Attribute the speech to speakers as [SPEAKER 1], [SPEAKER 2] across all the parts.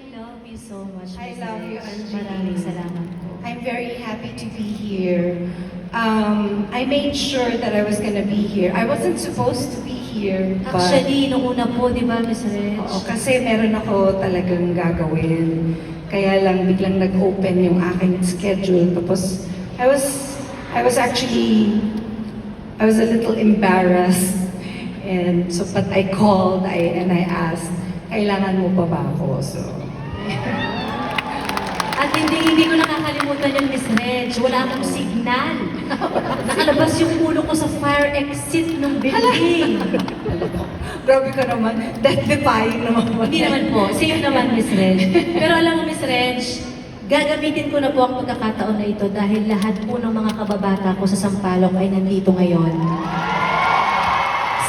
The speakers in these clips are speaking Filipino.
[SPEAKER 1] love you so much,
[SPEAKER 2] I
[SPEAKER 1] Miss
[SPEAKER 2] love you,
[SPEAKER 1] Reg.
[SPEAKER 2] Angeline.
[SPEAKER 1] Maraming salamat po.
[SPEAKER 2] I'm very happy to be here. I made sure that I was gonna be here. I wasn't supposed to be here, but...
[SPEAKER 1] Actually, nung una po, di ba, Miss Reg?
[SPEAKER 2] Oo, kasi meron ako talagang gagawin. Kaya lang biglang nag-open yung aking schedule. Tapos, I was a little embarrassed. And so, but I called and I asked, kailangan mo pa ba ako? So,
[SPEAKER 1] At hindi ko nakakalimutan yung Miss Reg. Wala akong signal. Nakalabas yung ulo ko sa fire exit ng building.
[SPEAKER 2] grabe ka naman. Death-defying naman.
[SPEAKER 1] Hindi naman po. Safe naman, Miss Reg. Pero alam mo, Miss Reg, gagamitin ko na po ang pagkakataon na ito dahil lahat po ng mga kababata ko sa Sampaloc ay nandito ngayon.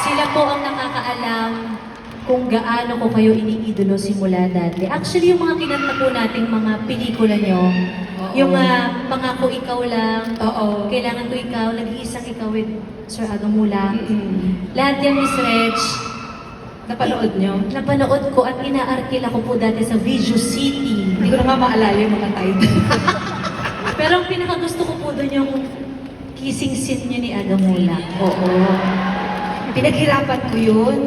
[SPEAKER 1] Sila po ang nakakaalam kung gaano ko kayo iniidolo simula dati. Actually, yung mga kinanta po nating mga pelikula nyo, yung Pangako Ikaw Lang,
[SPEAKER 2] Oo.
[SPEAKER 1] Kailangan Ko Ikaw, Nag-iisang Ikaw with Sir Agamula.
[SPEAKER 2] Mm-mm.
[SPEAKER 1] Lahat yan, Miss Reg,
[SPEAKER 2] Napanood nyo?
[SPEAKER 1] napanood ko at inaarkila ko po dati sa Video City.
[SPEAKER 2] Hindi ko na nga maalala yung mga title.
[SPEAKER 1] Pero ang pinakagusto ko po doon yung kissing scene niyo ni Agamula.
[SPEAKER 2] Oo. Pinaghirapan ko yun.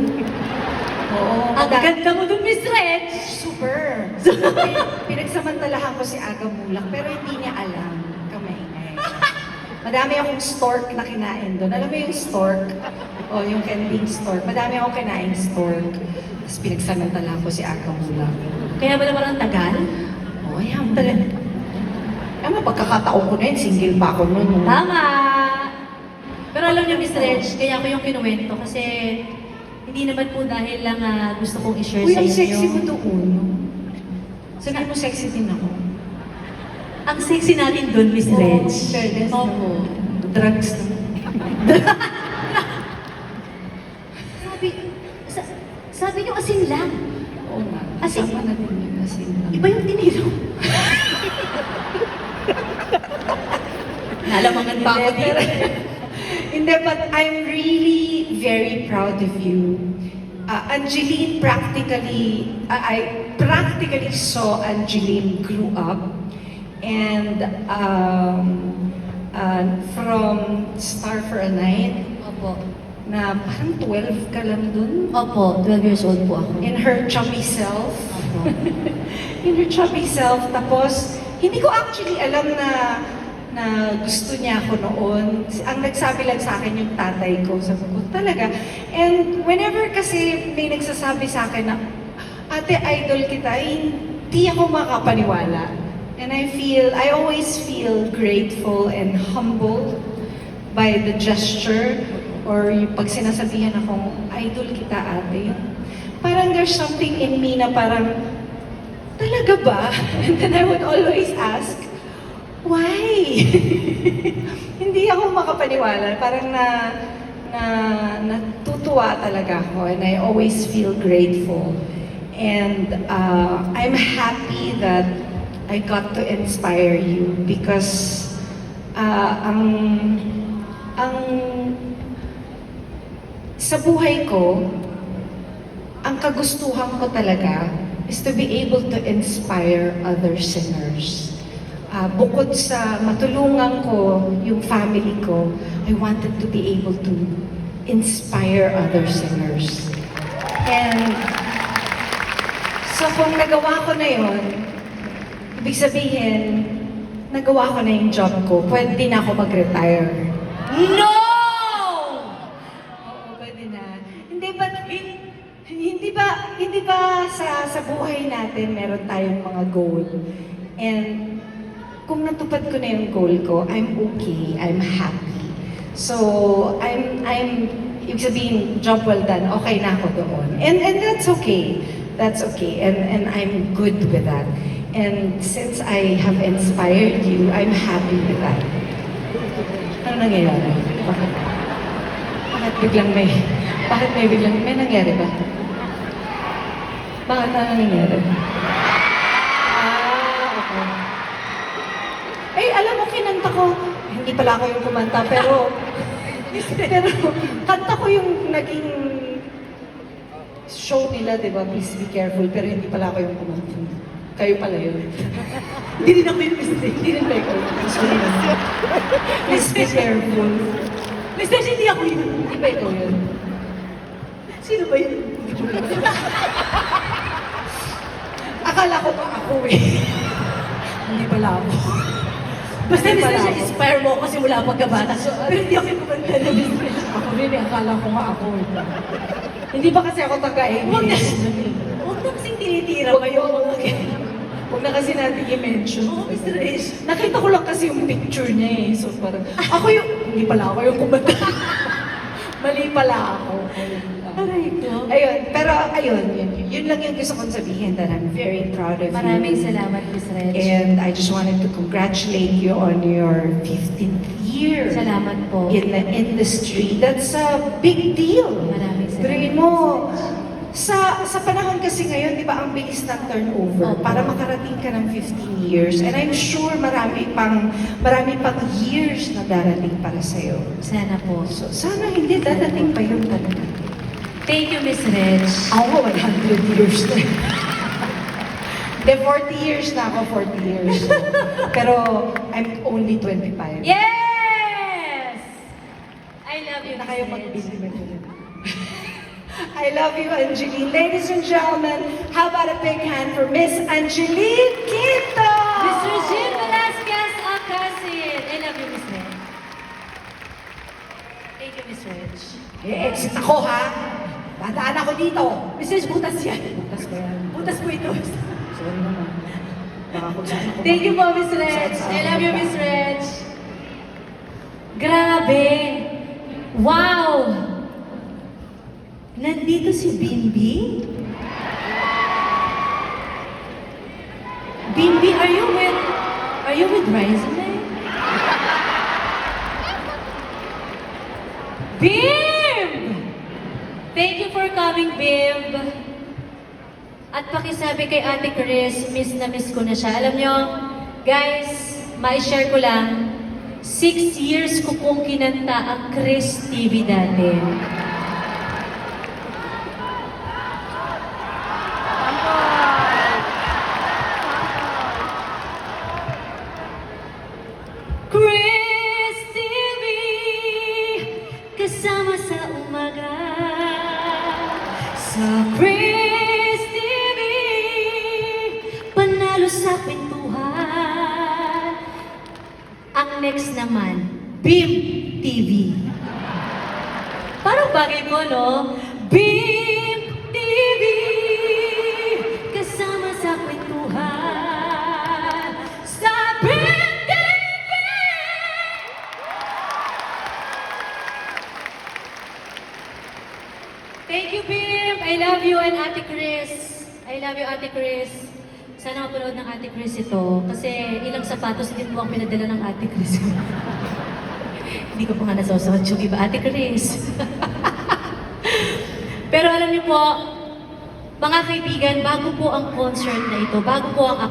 [SPEAKER 2] Oo.
[SPEAKER 1] Ang ganda mo doon, Miss Reg!
[SPEAKER 2] Super. Pinagsamantalahan ko si Aga Mulak, pero hindi niya alam. Kamaingay. Madami akong stork na kinain doon. Alam mo yung stork? O, yung candying stork. Madami akong kinain stork. Tapos pinagsamantalahan ko si Aga Mulak.
[SPEAKER 1] Kaya ba naman ang tagal?
[SPEAKER 2] O, ayan. Alam mo, pagkakataon ko na yun, single pa ako noon.
[SPEAKER 1] Tama! Pero alam niyo, Miss Reg, kaya ko yung kinuwento kasi hindi naman po dahil lang gusto kong i-share
[SPEAKER 2] Uy,
[SPEAKER 1] sa
[SPEAKER 2] ang
[SPEAKER 1] inyo.
[SPEAKER 2] sexy mo doon. Sabihin mo, sexy din ako.
[SPEAKER 1] Ang sexy natin doon, Miss Reg.
[SPEAKER 2] Fairness.
[SPEAKER 1] Opo.
[SPEAKER 2] Drugs na.
[SPEAKER 1] Sabi, sabi niyo asin lang.
[SPEAKER 2] Oo nga.
[SPEAKER 1] Asin.
[SPEAKER 2] Kasama na din yung asin.
[SPEAKER 1] Iba yung tinilo. Nalamangan pa ako dito.
[SPEAKER 2] Hindi, but I'm really very proud of you. Angeline I practically saw Angeline grew up. And from Star for a Night,
[SPEAKER 1] Opo.
[SPEAKER 2] na parang 12 ka lang dun.
[SPEAKER 1] Opo, 12 years old po ako.
[SPEAKER 2] In her chubby self.
[SPEAKER 1] Opo.
[SPEAKER 2] In her chubby self. Tapos, hindi ko actually alam na gusto niya ako noon. Ang nagsabi lang sa akin yung tatay ko. Sabi ko, talaga. And whenever kasi may nagsasabi sa akin na, ate, idol kita, hindi ako makapaniwala. And I always feel grateful and humbled by the gesture or yung pag sinasabihan akong, idol kita, ate. Parang there's something in me na parang, talaga ba? And then I would always ask, why? Hindi ako makapaniwala. Parang natutuwa talaga ako and I always feel grateful. And I'm happy that I got to inspire you because sa buhay ko, ang kagustuhan ko talaga is to be able to inspire other singers. Bukod sa matulungan ko yung family ko, I wanted to be able to inspire other singers. And so kung nagawa ko na yun, ibig sabihin, nagawa ko na yung job ko, pwede na ako mag-retire.
[SPEAKER 1] No!
[SPEAKER 2] Oo, pwede na. Hindi ba sa buhay natin meron tayong mga goal? And kung natupad ko na yung goal ko, I'm okay, I'm happy. So, ibig sabihin, job well done, okay na ako doon. And that's okay. That's okay. And I'm good with that. And since I have inspired you, I'm happy with that. Ano nangyayari? Bakit may nangyari ba? Bakit ano nangyari? Okay. Eh, alam mo, kinanta ko, hindi pala ako yung kumanta, pero kanta ko yung naging show nila, di ba? Please be careful, pero hindi pala ako yung kumanta. Kayo pala yun.
[SPEAKER 1] Hindi rin ako yung mistake.
[SPEAKER 2] Hindi rin ba ikaw yun? Sorry naman. Please be careful.
[SPEAKER 1] Mistake, hindi ako yun.
[SPEAKER 2] Hindi ba ikaw yun?
[SPEAKER 1] Sino ba yun?
[SPEAKER 2] Akala ko ba ako eh. Hindi pala ako.
[SPEAKER 1] Basta
[SPEAKER 2] Hindi
[SPEAKER 1] Miss
[SPEAKER 2] pala
[SPEAKER 1] Reg,
[SPEAKER 2] ako.
[SPEAKER 1] inspire mo ako simula pagkabata. Pero hindi ako yung kumanta na Miss Reg.
[SPEAKER 2] Ako rin eh, akala ko nga ako eh. Hindi ba kasi ako taga-ABS?
[SPEAKER 1] Huwag na. Huwag na kasing tinitira pa yung mga ganyan.
[SPEAKER 2] Huwag na kasi natin i-mention.
[SPEAKER 1] Oo, Miss Reg.
[SPEAKER 2] Nakita ko lang kasi yung picture niya eh. So parang, ako yung, hindi pala ako yung kumanta. Mali pala ako.
[SPEAKER 1] Aray ko.
[SPEAKER 2] Ayun, pero ayun, yun lang yung gusto kong sabihin that I'm very proud of you.
[SPEAKER 1] Maraming salamat, Miss Reg.
[SPEAKER 2] And I just wanted to congratulate you on your 15th year
[SPEAKER 1] Salamat po.
[SPEAKER 2] in the industry. That's a big deal.
[SPEAKER 1] Maraming salamat.
[SPEAKER 2] Pero mo, sa panahon kasi ngayon, di ba, ang bilis ng turnover
[SPEAKER 1] Opo.
[SPEAKER 2] para makarating ka ng 15 years. And I'm sure marami pang years na darating para sa'yo.
[SPEAKER 1] Sana po.
[SPEAKER 2] So, sana hindi dadating pa yun talaga.
[SPEAKER 1] Thank you, Miss Reg.
[SPEAKER 2] Ako, 100 years na. De, 40 years na ako, 40 years. Pero, I'm only 25.
[SPEAKER 1] Yes! I love you,
[SPEAKER 2] Na
[SPEAKER 1] Miss
[SPEAKER 2] kayo
[SPEAKER 1] Reg.
[SPEAKER 2] mag-busy. I love you, Angeline. Ladies and gentlemen, how about a big hand for Miss Angeline Quinto?
[SPEAKER 1] Miss Regine Velasquez, ang cousin. I love you, Miss Reg. Thank you, Miss Reg.
[SPEAKER 2] I-exit ako, ha? Dadaan ako dito.
[SPEAKER 1] Miss Reg, butas yan.
[SPEAKER 2] Bukas ba yan?
[SPEAKER 1] Butas po ito.
[SPEAKER 2] Sorry naman. Baka kung saan ako.
[SPEAKER 1] Thank you po, Miss Reg. I love you, Miss Reg. Grabe! Wow! Nandito si Bimbi? Bimbi, are you with Rizome? Bim! Thank you for coming, Bim. At pakisabi kay Ate Chris, miss na miss ko na siya. Alam nyo, guys, ma-share ko lang, 6 years ko pong kinanta ang Chris TV dati. Chris TV, kasama sa umaga. Sa Chris TV, panalo sa kwentuhan. Ang next naman, Bim TV. Parang bagay ko, no? Bim TV, kasama sa kwentuhan. Sa Bim TV! Thank you, Bim! I love you and Ate Chris. I love you, Ate Chris. Sana mapanood ng Ate Chris ito. Kasi ilang sapatos din po ang pinadala ng Ate Chris. Hindi ko pa nga nasusuot yung iba, Ate Chris. Pero alam niyo po, mga kaibigan, bago po ang concert na ito, bago po ang